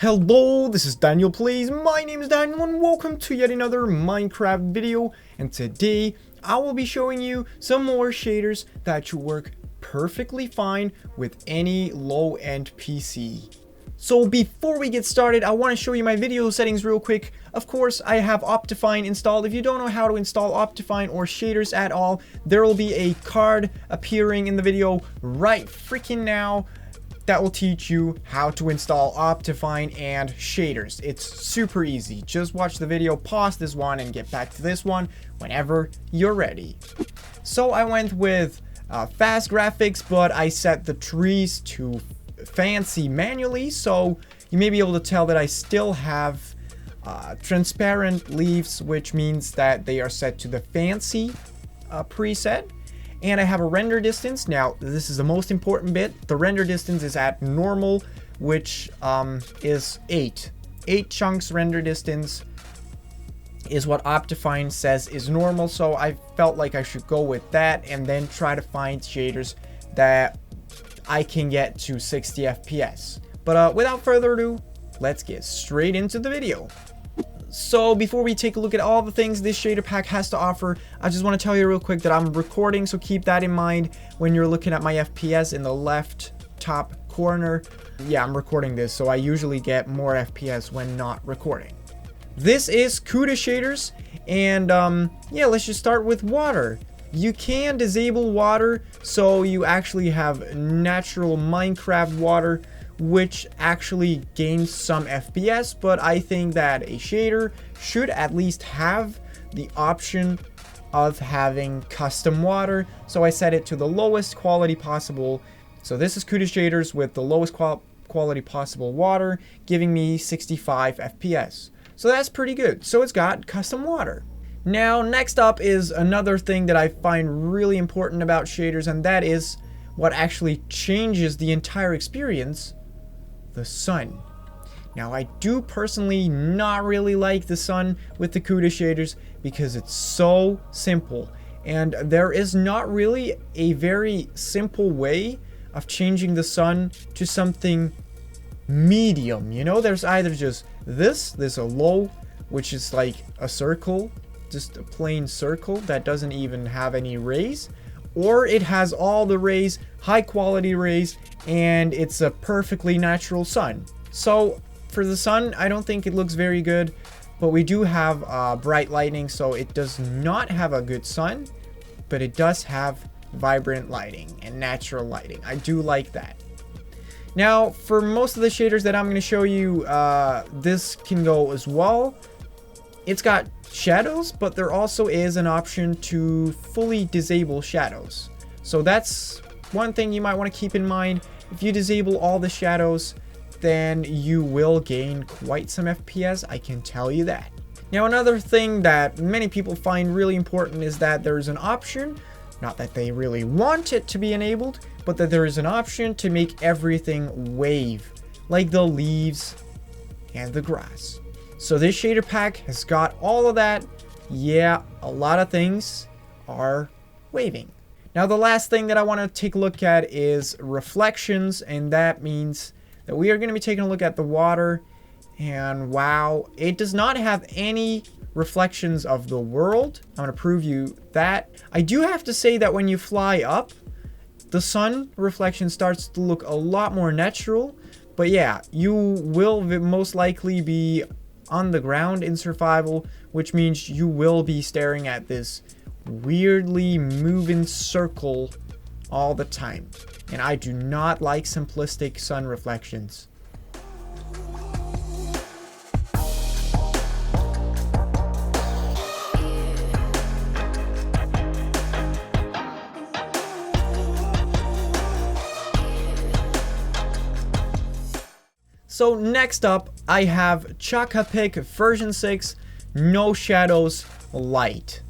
Hello, this is Daniel Plays. My name is Daniel and welcome to yet another Minecraft video. And today I will be showing you some more shaders that should work perfectly fine with any low-end PC. So before we get started, I want to show you my video settings real quick. Of course, I have Optifine installed. If you don't know how to install Optifine or shaders at all, there will be a card appearing in the video right freaking now that will teach you how to install Optifine and shaders. It's super easy. Just watch the video, pause this one, and get back to this one whenever you're ready. So I went with fast graphics, but I set the trees to fancy manually, so you may be able to tell that I still have transparent leaves, which means that they are set to the fancy preset. And I have a render distance. Now, this is the most important bit. The render distance is at normal, which is 8. 8 chunks render distance is what Optifine says is normal. So I felt like I should go with that and then try to find shaders that I can get to 60 FPS. But without further ado, let's get straight into the video. So before we take a look at all the things this shader pack has to offer, I just want to tell you real quick that I'm recording, so keep that in mind when you're looking at my FPS in the left top corner. Yeah, I'm recording this, so I usually get more FPS when not recording. This is KUDA shaders, and yeah, let's just start with water. You can disable water, so you actually have natural Minecraft water, which actually gains some FPS, but I think that a shader should at least have the option of having custom water, so I set it to the lowest quality possible. So this is KUDA shaders with the lowest quality possible water, giving me 65 FPS. So that's pretty good. So it's got custom water. Now, next up is another thing that I find really important about shaders, and that is what actually changes the entire experience: the sun. Now, I do personally not really like the sun with the KUDA shaders because it's so simple, and there is not really a very simple way of changing the sun to something medium. You know, there's either just there's a low, which is like a circle, just a plain circle that doesn't even have any rays, or it has all the rays, high quality rays, and it's a perfectly natural sun. So for the sun, I don't think it looks very good, but we do have bright lighting, so it does not have a good sun, but it does have vibrant lighting and natural lighting. I do like that. Now, for most of the shaders that I'm going to show you, this can go as well. It's got shadows, but there also is an option to fully disable shadows. So that's one thing you might want to keep in mind. If you disable all the shadows, then you will gain quite some FPS, I can tell you that. Now, another thing that many people find really important is that there's an option, not that they really want it to be enabled, but that there is an option to make everything wave, like the leaves and the grass. So this shader pack has got all of that. Yeah, a lot of things are waving. Now, the last thing that I want to take a look at is reflections, and that means that we are going to be taking a look at the water, and wow, it does not have any reflections of the world. I'm going to prove you that. I do have to say that when you fly up, the sun reflection starts to look a lot more natural, but yeah, you will most likely be on the ground in survival, which means you will be staring at this weirdly moving circle all the time, and I do not like simplistic sun reflections. So next up, I have Chocapic version 6 No Shadows Lite.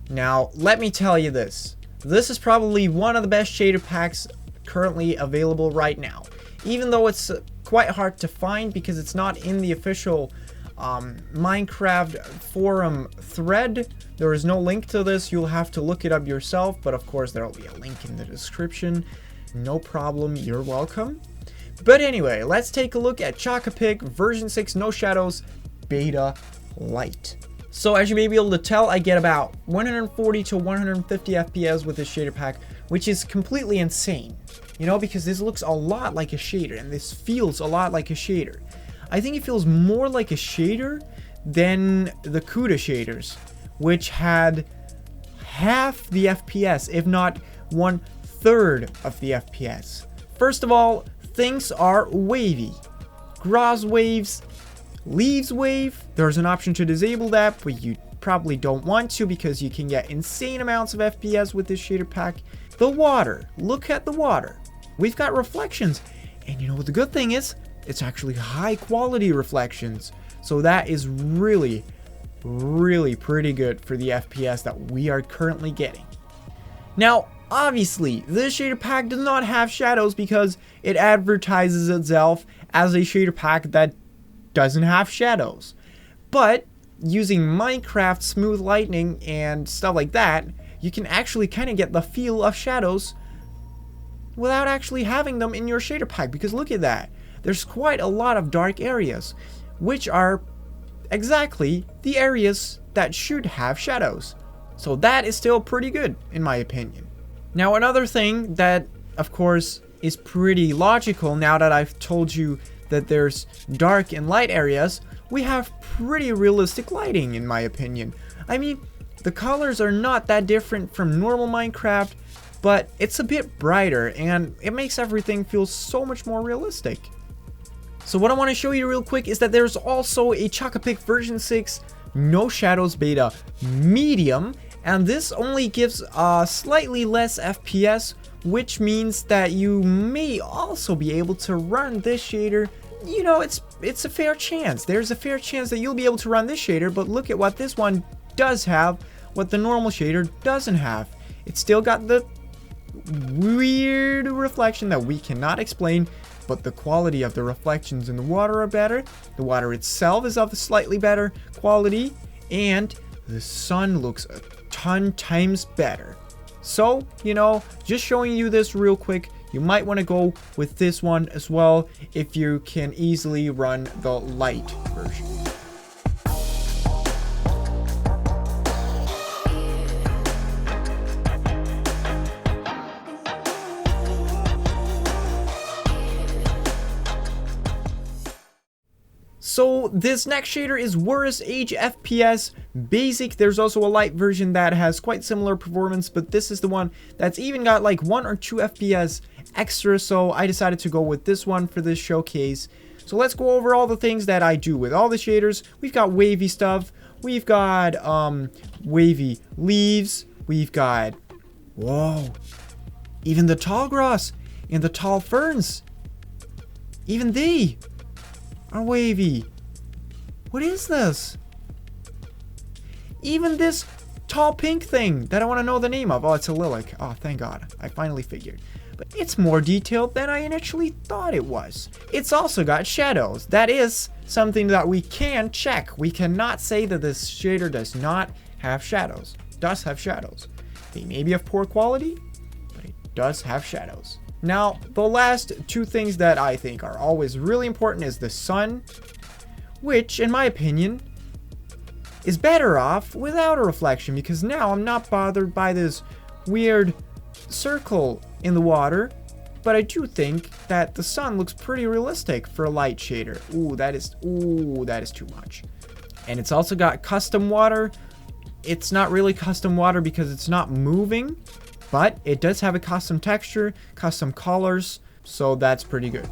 Now, let me tell you this. This is probably one of the best shader packs currently available right now. Even though it's quite hard to find because it's not in the official Minecraft forum thread. There is no link to this. You'll have to look it up yourself, but of course there will be a link in the description. No problem, you're welcome. But anyway, let's take a look at Chocapic version 6 No Shadows Beta Lite. So as you may be able to tell, I get about 140 to 150 FPS with this shader pack, which is completely insane. You know, because this looks a lot like a shader, and this feels a lot like a shader. I think it feels more like a shader than the KUDA shaders, which had half the FPS, if not 1/3 of the FPS. First of all, things are wavy. Grass waves, leaves wave. There's an option to disable that, but you probably don't want to because you can get insane amounts of FPS with this shader pack. The water, look at the water. We've got reflections, and you know what the good thing is? It's actually high quality reflections. So that is really, really pretty good for the FPS that we are currently getting. Now, obviously, this shader pack does not have shadows because it advertises itself as a shader pack that doesn't have shadows. But using Minecraft smooth lighting and stuff like that, you can actually kind of get the feel of shadows without actually having them in your shader pack, because look at that. There's quite a lot of dark areas, which are exactly the areas that should have shadows. So that is still pretty good, in my opinion. Now, another thing that, of course, is pretty logical now that I've told you that there's dark and light areas, we have pretty realistic lighting, in my opinion. I mean, the colors are not that different from normal Minecraft, but it's a bit brighter, and it makes everything feel so much more realistic. So what I want to show you real quick is that there's also a Chocapic version 6 No Shadows Beta Medium, and this only gives slightly less FPS, which means that you may also be able to run this shader. You know, it's a fair chance. There's a fair chance that you'll be able to run this shader, but look at what this one does have, what the normal shader doesn't have. It's still got the weird reflection that we cannot explain, but the quality of the reflections in the water are better. The water itself is of a slightly better quality, and the sun looks a ton times better. So, you know, just showing you this real quick, you might want to go with this one as well if you can easily run the light version. So this next shader is Werrus HFPS Basic. There's also a light version that has quite similar performance, but this is the one that's even got like 1 or 2 FPS extra, so I decided to go with this one for this showcase. So let's go over all the things that I do with all the shaders. We've got wavy stuff, we've got wavy leaves, we've got, whoa, even the tall grass and the tall ferns, even they are wavy. What is this? Even this tall pink thing that I want to know the name of. Oh, it's a lilac. Oh, thank God. I finally figured. But it's more detailed than I initially thought it was. It's also got shadows. That is something that we can check. We cannot say that this shader does not have shadows. It does have shadows. They may be of poor quality, but it does have shadows. Now, the last two things that I think are always really important is the sun, which, in my opinion, is better off without a reflection, because now I'm not bothered by this weird circle in the water, but I do think that the sun looks pretty realistic for a light shader. Ooh, that is too much. And it's also got custom water. It's not really custom water because it's not moving, but it does have a custom texture, custom colors, so that's pretty good.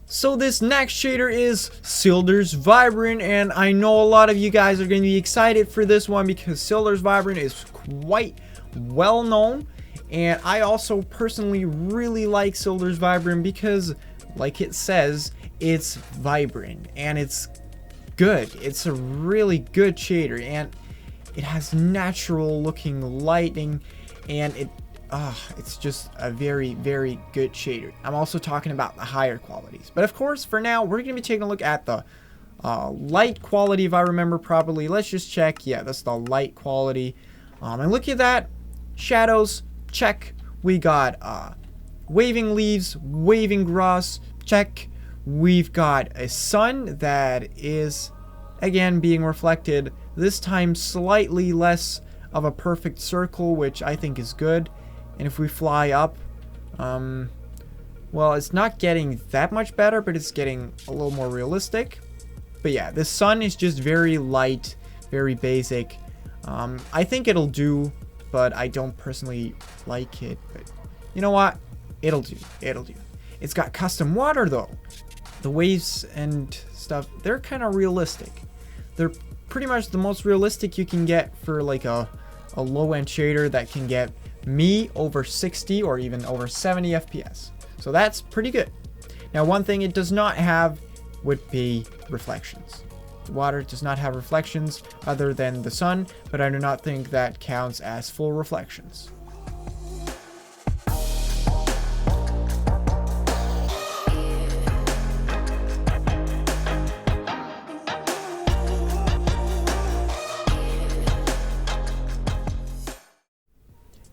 So this next shader is Sildur's Vibrant, and I know a lot of you guys are going to be excited for this one because Sildur's Vibrant is quite well known. And I also personally really like Sildur's Vibrant because, like it says, it's vibrant and it's good. It's a really good shader, and it has natural looking lighting, and it's just a very, very good shader. I'm also talking about the higher qualities. But of course, for now, we're going to be taking a look at the light quality, if I remember properly. Let's just check. Yeah, that's the light quality. And look at that. Shadows, check. We got waving leaves, waving grass, check. We've got a sun that is, again, being reflected. This time slightly less of a perfect circle, which I think is good. And if we fly up, well, it's not getting that much better, but it's getting a little more realistic. But yeah, the sun is just very light, very basic. I think it'll do, but I don't personally like it. But you know what? It'll do. It'll do. It's got custom water, though. The waves and stuff, they're kind of realistic. They're pretty much the most realistic you can get for like a low-end shader that can get me over 60 or even over 70 FPS. So that's pretty good. Now, one thing it does not have would be reflections. The water does not have reflections other than the sun, but I do not think that counts as full reflections.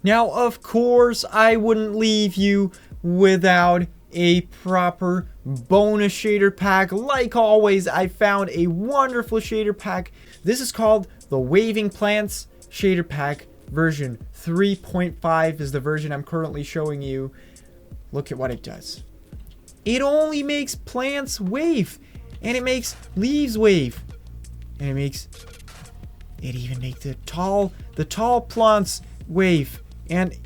Now, of course, I wouldn't leave you without a proper bonus shader pack. Like always, I found a wonderful shader pack. This is called the Waving Plants Shader Pack version 3.5 is the version I'm currently showing you. Look at what it does. It only makes plants wave, and it makes leaves wave, and it even makes the tall plants wave. And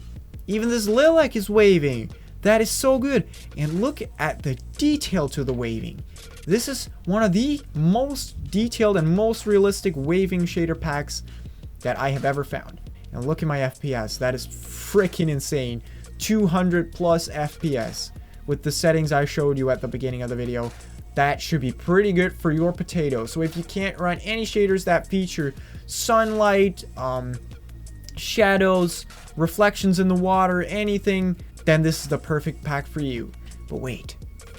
even this lilac is waving. That is so good. And look at the detail to the waving. This is one of the most detailed and most realistic waving shader packs that I have ever found. And look at my FPS. That is freaking insane. 200 plus FPS with the settings I showed you at the beginning of the video. That should be pretty good for your potato. So if you can't run any shaders that feature sunlight, shadows, reflections in the water, anything, then this is the perfect pack for you. But wait,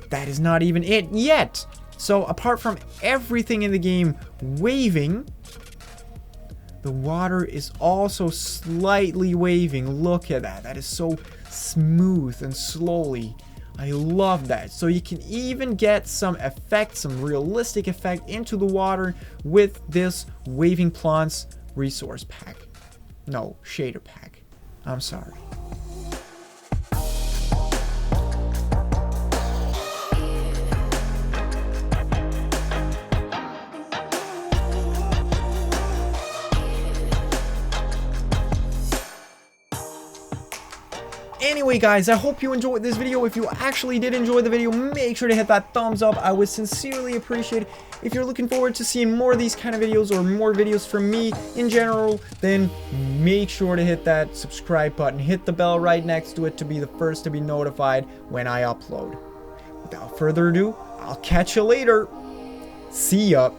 that is not even it yet. So apart from everything in the game waving, the water is also slightly waving. Look at that. That is so smooth and slowly. I love that. So you can even get some effect, some realistic effect into the water with this Waving Plants resource pack. No, shader pack. I'm sorry. Anyway guys, I hope you enjoyed this video. If you actually did enjoy the video, make sure to hit that thumbs up. I would sincerely appreciate it. If you're looking forward to seeing more of these kind of videos or more videos from me in general, then make sure to hit that subscribe button. Hit the bell right next to it to be the first to be notified when I upload. Without further ado, I'll catch you later. See ya.